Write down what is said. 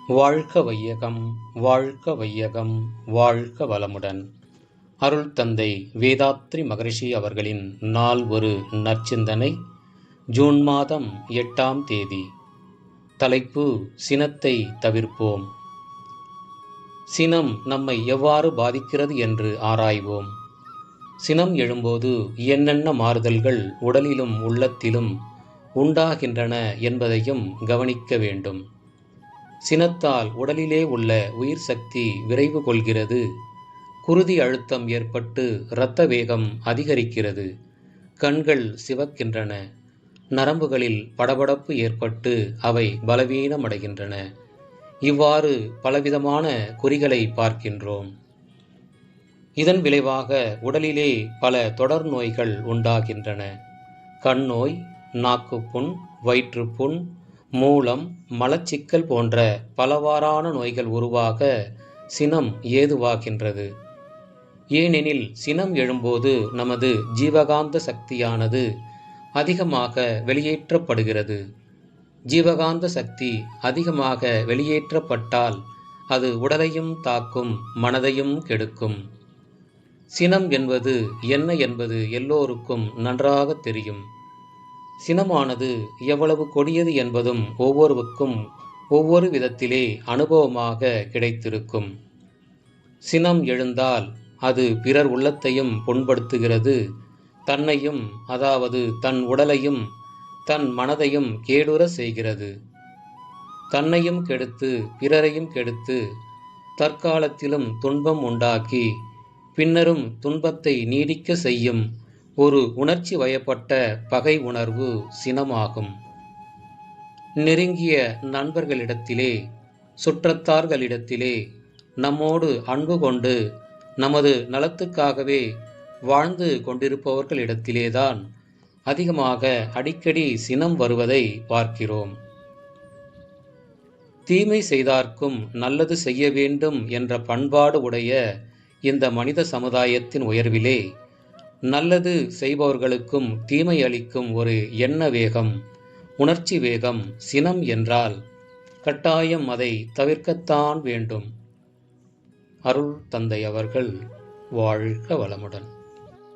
வாழ்க வையகம், வாழ்க வையகம், வாழ்க வளமுடன். அருள் தந்தை வேதாத்ரி மகரிஷி அவர்களின் நாள் ஒரு நற்சிந்தனை. ஜூன் மாதம் 8ஆம் தேதி. தலைப்பு: சினத்தை தவிர்ப்போம். சினம் நம்மை எவ்வாறு பாதிக்கிறது என்று ஆராய்வோம். சினம் எழும்போது என்னென்ன மாறுதல்கள் உடலிலும் உள்ளத்திலும் உண்டாகின்றன என்பதையும் கவனிக்க வேண்டும். சினத்தால் உடலிலே உள்ள உயிர் சக்தி விரைவு கொள்கிறது. குருதி அழுத்தம் ஏற்பட்டு இரத்த வேகம் அதிகரிக்கிறது. கண்கள் சிவக்கின்றன. நரம்புகளில் படபடப்பு ஏற்பட்டு அவை பலவீனமடைகின்றன. இவ்வாறு பலவிதமான குறிகளை பார்க்கின்றோம். இதன் விளைவாக உடலிலே பல தொடர் நோய்கள் உண்டாகின்றன. கண் நோய், நாக்குப்புண், வயிற்றுப்புண், மூலம், மலச்சிக்கல் போன்ற பலவாறான நோய்கள் உருவாக சினம் ஏதுவாகின்றது. ஏனெனில் சினம் எழும்போது நமது ஜீவகாந்த சக்தியானது அதிகமாக வெளியேற்றப்படுகிறது. ஜீவகாந்த சக்தி அதிகமாக வெளியேற்றப்பட்டால் அது உடலையும் தாக்கும், மனதையும் கெடுக்கும். சினம் என்பது என்ன என்பது எல்லோருக்கும் நன்றாக தெரியும். சினமானது எவ்வளவு கொடியது என்பதும் ஒவ்வொருவருக்கும் ஒவ்வொரு விதத்திலே அனுபவமாக கிடைத்திருக்கும். சினம் எழுந்தால் அது பிறர் உள்ளத்தையும் புண்படுத்துகிறது. தன்னையும், அதாவது தன் உடலையும் தன் மனதையும் கேடுற செய்கிறது. தன்னையும் கெடுத்து பிறரையும் கெடுத்து தற்காலத்திலும் துன்பம் உண்டாக்கி பின்னரும் துன்பத்தை நீடிக்க செய்யும் ஒரு உணர்ச்சி வயப்பட்ட பகை உணர்வு சினமாகும். நெருங்கிய நண்பர்களிடத்திலே, சுற்றத்தார்களிடத்திலே நம்மோடு அன்பு கொண்டு நமது நலத்துக்காகவே வாழ்ந்து கொண்டிருப்பவர்களிடத்திலேதான் அதிகமாக அடிக்கடி சினம் வருவதை பார்க்கிறோம். தீமை செய்தார்க்கும் நல்லது செய்ய வேண்டும் என்ற பண்பாடு உடைய இந்த மனித சமுதாயத்தின் உயர்விலே நல்லது செய்பவர்களுக்கும் தீமை அளிக்கும் ஒரு எண்ண வேகம், உணர்ச்சி வேகம் சினம் என்றால் கட்டாயம் அதை தவிர்க்கத்தான் வேண்டும். அருள் தந்தை அவர்கள் வாழ்க வளமுடன்.